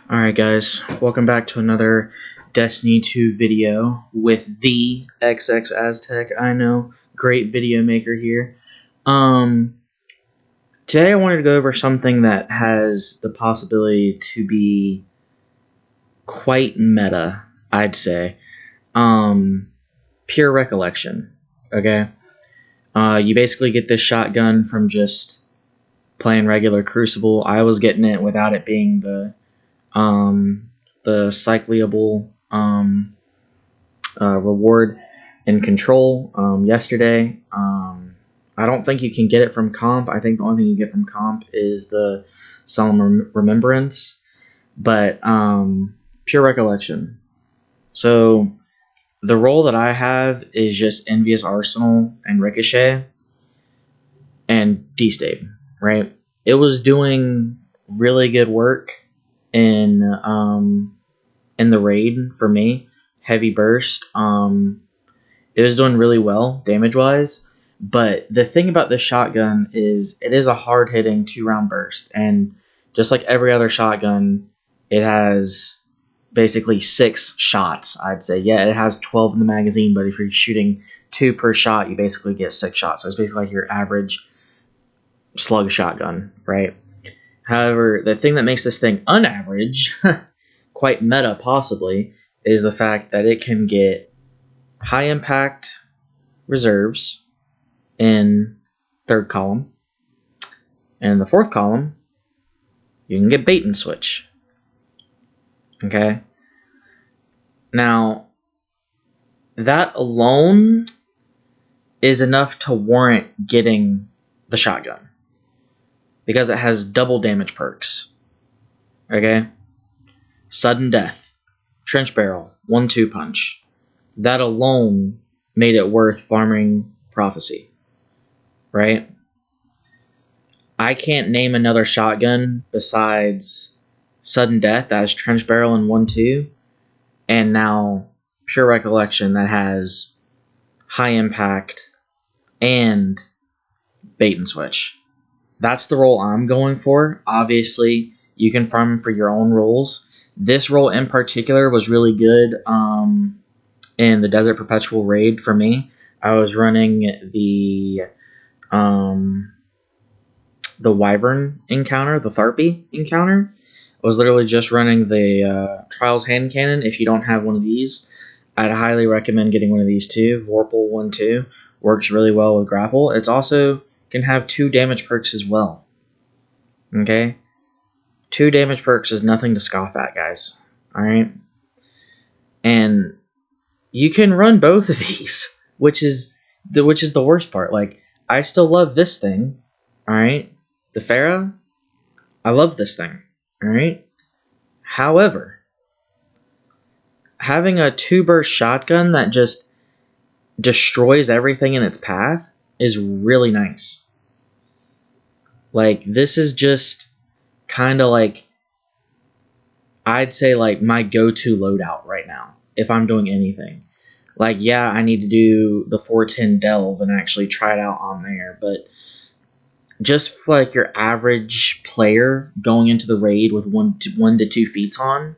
Alright guys, welcome back to another Destiny 2 video with the XX Aztec. I know, great video maker here. Today I wanted to go over something that has the possibility to be quite meta, I'd say. Pure Recollection, okay? You basically get this shotgun from just playing regular Crucible. I was getting it without it being the cyclable reward and control yesterday. I don't think you can get it from comp. I think the only thing you get from comp is the Solemn Remembrance, but Pure Recollection. So the role that I have is just Envious Arsenal and Ricochet and D-State, right? It was doing really good work in the raid for me. Heavy burst. It was doing really well damage wise, but the thing about this shotgun is it is a hard hitting 2-round burst, and just like every other shotgun, it has basically 6 shots. I'd say, yeah, it has 12 in the magazine, but if you're shooting 2 per shot, you basically get 6 shots. So it's basically like your average slug shotgun, right? However, the thing that makes this thing unaverage, quite meta possibly, is the fact that it can get high impact reserves in 3rd column. And in the 4th column, you can get bait and switch. Okay? Now, that alone is enough to warrant getting the shotgun, because it has double damage perks. Okay? Sudden Death, Trench Barrel, 1-2 punch. That alone made it worth farming Prophecy. Right? I can't name another shotgun besides Sudden Death that has Trench Barrel and 1-2, and now Pure Recollection that has high impact and bait and switch. That's the role I'm going for. Obviously, you can farm for your own roles. This role in particular was really good in the Desert Perpetual raid for me. I was running the Wyvern encounter, the Tharpy encounter. I was literally just running the Trials hand cannon. If you don't have one of these, I'd highly recommend getting one of these too. Vorpal 1-2 works really well with grapple. It's also can have 2 damage perks as well. Okay? 2 damage perks is nothing to scoff at, guys. Alright? And you can run both of these, which is the worst part. Like, I still love this thing. Alright? The Pharah, I love this thing. Alright? However, having a 2-burst shotgun that just destroys everything in its path is really nice. Like, this is just kind of like, I'd say, like, my go-to loadout right now, if I'm doing anything. Like, yeah, I need to do the 410 Delve and actually try it out on there, but just for, like, your average player going into the raid with 1 to 2 feats on,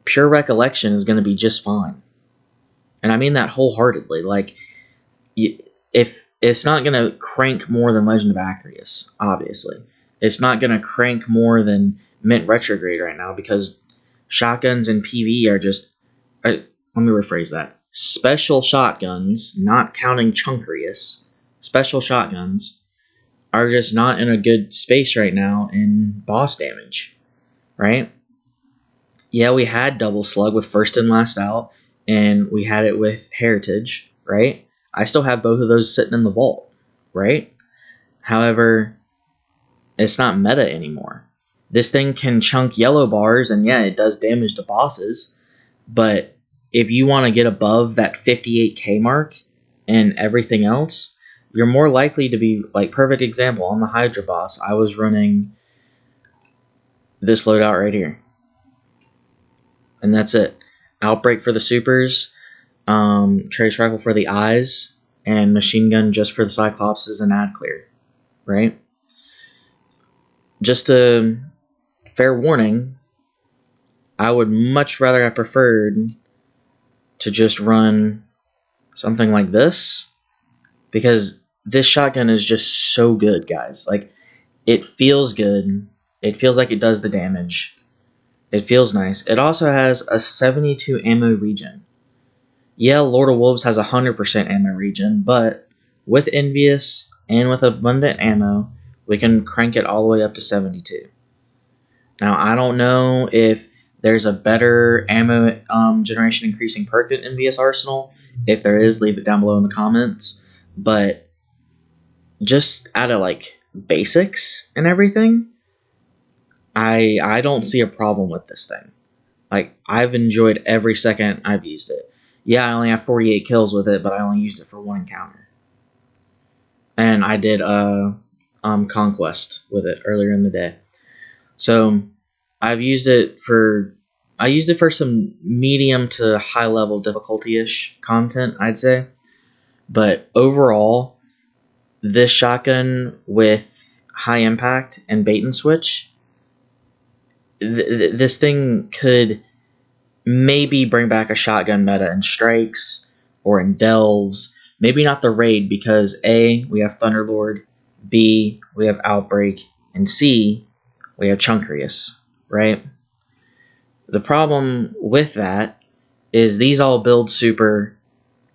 Pure Recollection is going to be just fine. And I mean that wholeheartedly. Like, if it's not going to crank more than Legend of Acreus, obviously. It's not going to crank more than Mint Retrograde right now, because shotguns and PV are just... let me rephrase that. Special shotguns, not counting Chunkrius, special shotguns are just not in a good space right now in boss damage. Right? Yeah, we had Double Slug with First and Last Out, and we had it with Heritage, right? I still have both of those sitting in the vault, right? However, it's not meta anymore. This thing can chunk yellow bars, and yeah, it does damage to bosses, but if you want to get above that 58k mark and everything else, you're more likely to be, like, perfect example, on the Hydra boss, I was running this loadout right here. And that's it. Outbreak for the supers, Trace Rifle for the eyes, and Machine Gun just for the Cyclopses and Ad Clear, right? Just a fair warning, I would much rather have preferred to just run something like this, because this shotgun is just so good, guys. Like, it feels good. It feels like it does the damage. It feels nice. It also has a 72 ammo regen. Yeah, Lord of Wolves has 100% ammo regen, but with Envious and with Abundant Ammo, we can crank it all the way up to 72. Now, I don't know if there's a better ammo generation increasing perk than Envious Arsenal. If there is, leave it down below in the comments. But just out of like basics and everything, I don't see a problem with this thing. Like, I've enjoyed every second I've used it. Yeah, I only have 48 kills with it, but I only used it for one encounter. And I did Conquest with it earlier in the day. So I've used it for some medium to high level difficulty-ish content, I'd say. But overall, this shotgun with high impact and bait and switch, this thing could maybe bring back a shotgun meta in strikes or in delves. Maybe not the raid, because A, we have Thunderlord, B, we have Outbreak, and C, we have Chunkrius, right? The problem with that is these all build super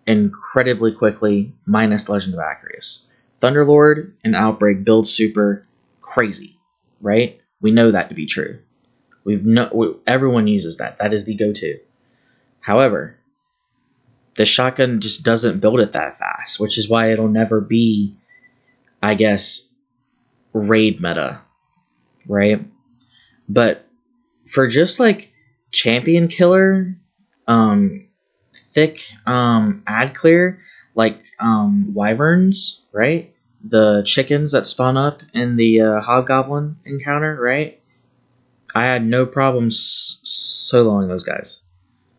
incredibly quickly, minus Legend of Acreus. Thunderlord and Outbreak build super crazy, right? We know that to be true. Everyone uses that. That is the go-to. However, the shotgun just doesn't build it that fast, which is why it'll never be, I guess, raid meta, right? But for just like champion killer, thick ad clear, like wyverns, right? The chickens that spawn up in the hobgoblin encounter, right? I had no problems soloing those guys.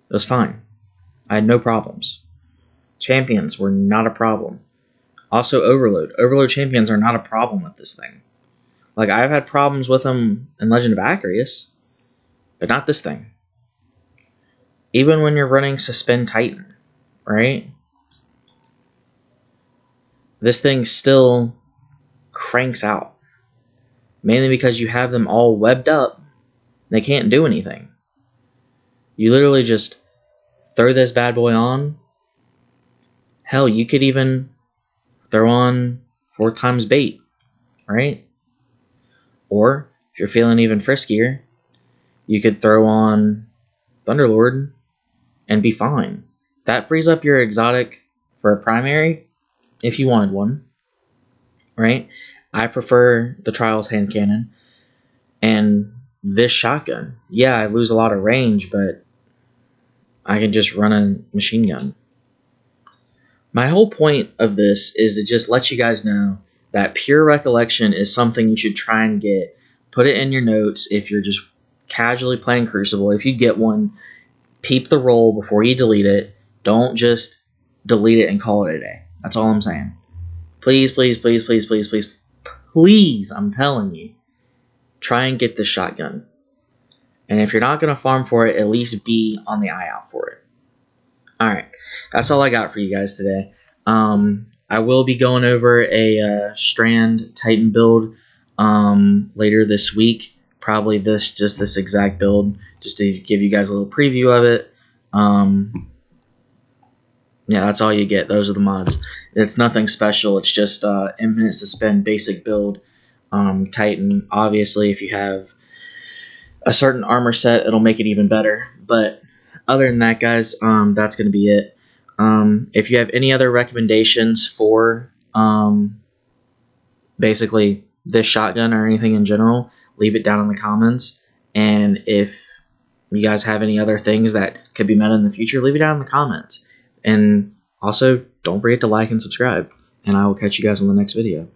It was fine. I had no problems. Champions were not a problem. Also, Overload. Overload champions are not a problem with this thing. Like, I've had problems with them in Legend of Acreus, but not this thing. Even when you're running Suspend Titan, right? This thing still cranks out. Mainly because you have them all webbed up. They can't do anything. You literally just throw this bad boy on. Hell, you could even throw on 4 times bait, right? Or, if you're feeling even friskier, you could throw on Thunderlord and be fine. That frees up your exotic for a primary, if you wanted one, right? I prefer the Trials hand cannon and this shotgun. Yeah, I lose a lot of range, but I can just run a machine gun. My whole point of this is to just let you guys know that Pure Recollection is something you should try and get. Put it in your notes if you're just casually playing Crucible. If you get one, peep the roll before you delete it. Don't just delete it and call it a day. That's all I'm saying. Please, please, please, please, please, please, please, I'm telling you, try and get this shotgun. And if you're not going to farm for it, at least be on the eye out for it. Alright, that's all I got for you guys today. I will be going over a Strand Titan build later this week. Probably just this exact build, just to give you guys a little preview of it. Yeah, that's all you get. Those are the mods. It's nothing special. It's just Infinite Suspend basic build. Titan, obviously, if you have a certain armor set, it'll make it even better. But other than that, guys, that's going to be it. If you have any other recommendations for basically this shotgun or anything in general, leave it down in the comments. And if you guys have any other things that could be meta in the future, leave it down in the comments. And also, don't forget to like and subscribe. And I will catch you guys on the next video.